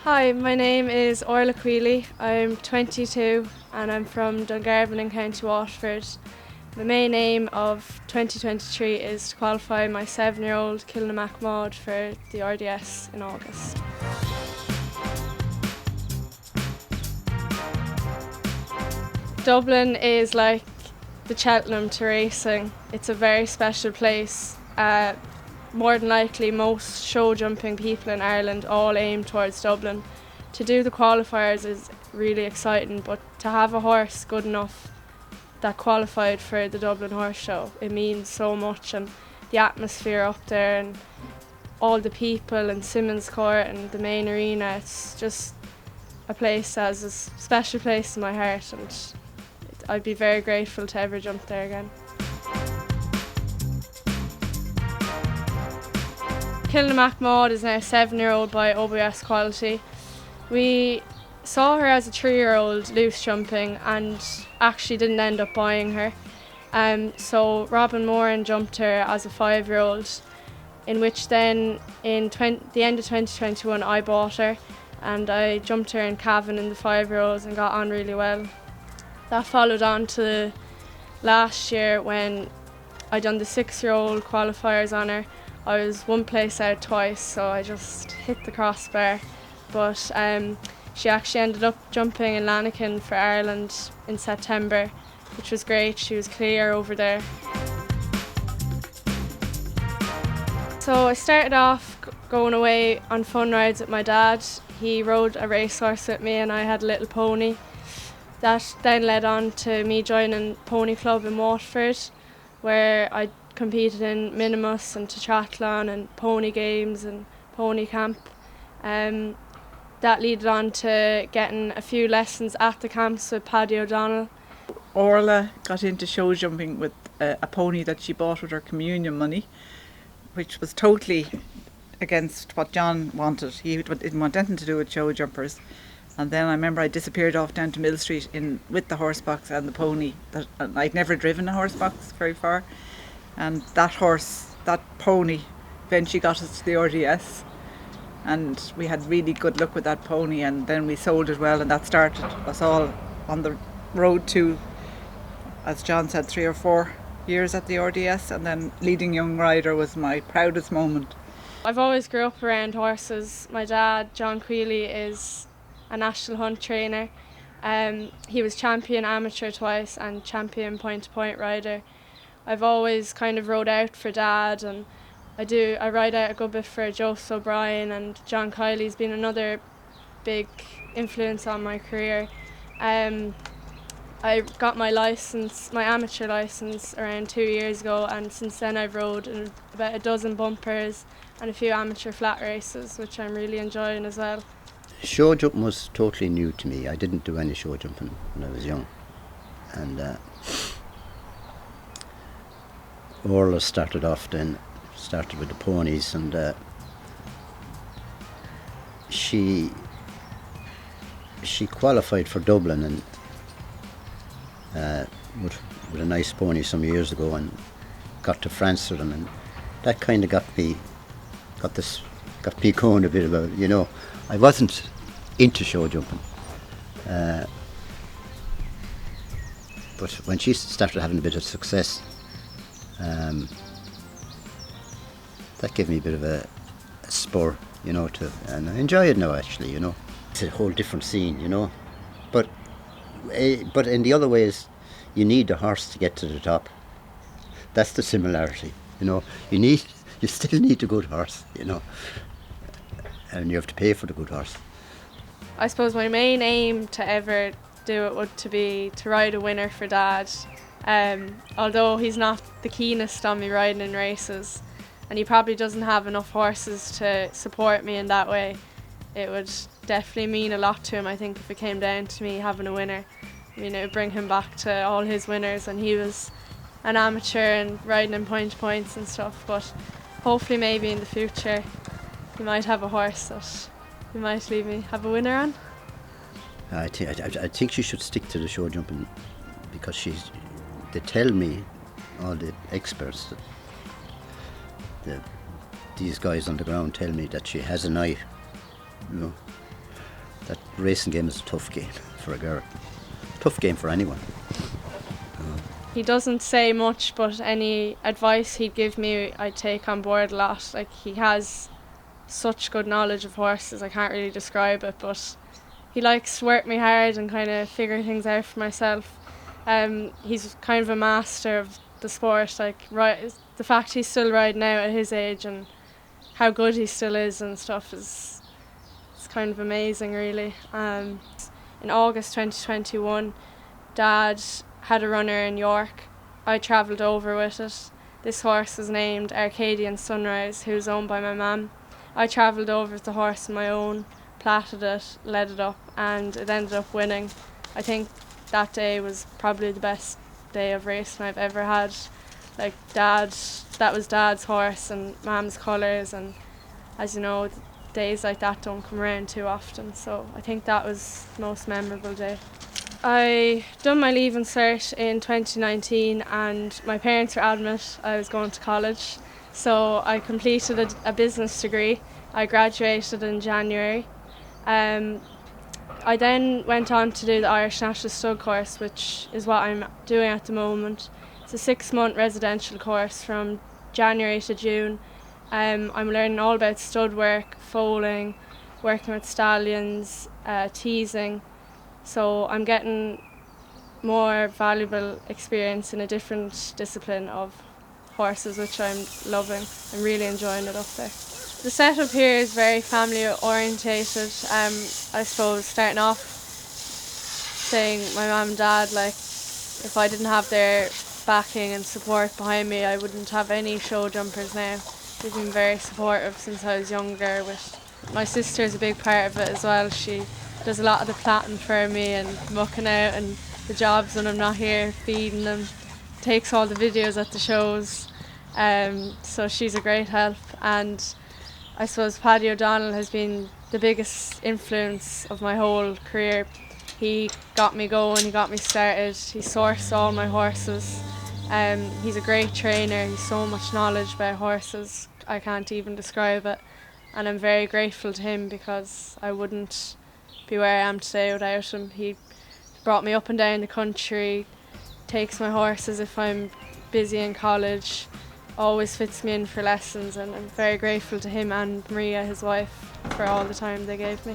Hi, my name is Orla Queally. I'm 22 and I'm from Dungarvan in County Waterford. The main aim of 2023 is to qualify my 7-year-old Kilnamac Maud for the RDS in August. Dublin is like the Cheltenham to racing. It's a very special place. More than likely most show jumping people in Ireland all aim towards Dublin. To do the qualifiers is really exciting, but to have a horse good enough that qualified for the Dublin Horse Show, it means so much, and the atmosphere up there and all the people in Simmons Court and the main arena, it's just a place that has a special place in my heart, and I'd be very grateful to ever jump there again. Kilnamac Maud is now a 7-year-old by OBS quality. We saw her as a 3-year-old loose jumping and actually didn't end up buying her. So Robin Moran jumped her as a 5-year-old, in which then in the end of 2021 I bought her, and I jumped her in Cavan in the 5-year-olds and got on really well. That followed on to last year when I done the 6-year-old qualifiers on her. I was one place out twice, so I just hit the crossbar. But she actually ended up jumping in Lanaken for Ireland in September, which was great. She was clear over there. So I started off going away on fun rides with my dad. He rode a racehorse with me and I had a little pony. That then led on to me joining Pony Club in Waterford, where I competed in minimus and triathlon and pony games and pony camp. That led on to getting a few lessons at the camps with Paddy O'Donnell. Orla got into show jumping with a pony that she bought with her communion money, which was totally against what John wanted. He didn't want anything to do with show jumpers. And then I remember I disappeared off down to Mill Street with the horse box and the pony. And I'd never driven a horse box very far. And that pony, eventually got us to the RDS. And we had really good luck with that pony, and then we sold it well, and that started us all on the road to, as John said, 3 or 4 years at the RDS, and then leading young rider was my proudest moment. I've always grew up around horses. My dad, John Queally, is a national hunt trainer. He was champion amateur twice and champion point-to-point rider. I've always kind of rode out for Dad, and I ride out a good bit for Joseph O'Brien, and John Kiley's been another big influence on my career. I got my amateur licence around 2 years ago, and since then I've rode in about a dozen bumpers and a few amateur flat races, which I'm really enjoying as well. Show jumping was totally new to me. I didn't do any show jumping when I was young, and Orla started with the ponies, and she qualified for Dublin and with a nice pony some years ago, and got to France with them, and that kind of got me going a bit about it, you know. I wasn't into show jumping, but when she started having a bit of success, that gave me a bit of a spur, you know, and I enjoy it now, actually, you know. It's a whole different scene, you know. But in the other ways, you need the horse to get to the top. That's the similarity, you know. You still need a good horse, you know, and you have to pay for the good horse. I suppose my main aim to ever do it would to be to ride a winner for Dad. Although he's not the keenest on me riding in races, and he probably doesn't have enough horses to support me in that way, it would definitely mean a lot to him, I think, if it came down to me having a winner. I mean, it would bring him back to all his winners, and he was an amateur and riding in point-to-points and stuff, but hopefully maybe in the future he might have a horse that he might leave me have a winner on. I think she should stick to the show jumping, because they tell me, all the experts, these guys on the ground tell me that she has an eye, you know. that racing game is a tough game for a girl. Tough game for anyone. He doesn't say much, but any advice he'd give me, I'd take on board a lot. Like, he has such good knowledge of horses, I can't really describe it, but he likes to work me hard and kind of figure things out for myself. He's kind of a master of the sport. Like, right, the fact he's still riding out at his age and how good he still is and stuff is, it's kind of amazing, really. In August 2021, Dad had a runner in York. I travelled over with it. This horse was named Arcadian Sunrise, who's owned by my mum. I travelled over with the horse on my own, platted it, led it up, and it ended up winning. I think that day was probably the best day of racing I've ever had. Like, that was Dad's horse and Mum's colours, and as you know, days like that don't come around too often, so I think that was the most memorable day. I done my Leaving Cert in 2019 and my parents were adamant I was going to college, so I completed a business degree. I graduated in January. I then went on to do the Irish National Stud course, which is what I'm doing at the moment. It's a 6-month residential course from January to June. I'm learning all about stud work, foaling, working with stallions, teasing. So I'm getting more valuable experience in a different discipline of horses, which I'm loving. I'm really enjoying it up there. The setup here is very family orientated. I suppose starting off saying my mum and dad, like, if I didn't have their backing and support behind me, I wouldn't have any show jumpers now. They've been very supportive since I was younger. With my sister's a big part of it as well. She does a lot of the platting for me and mucking out and the jobs when I'm not here, feeding them, takes all the videos at the shows. So she's a great help, and I suppose Paddy O'Donnell has been the biggest influence of my whole career. He got me going, he got me started, he sourced all my horses. He's a great trainer, he's so much knowledge about horses, I can't even describe it. And I'm very grateful to him because I wouldn't be where I am today without him. He brought me up and down the country, takes my horses if I'm busy in college, always fits me in for lessons, and I'm very grateful to him and Maria, his wife, for all the time they gave me.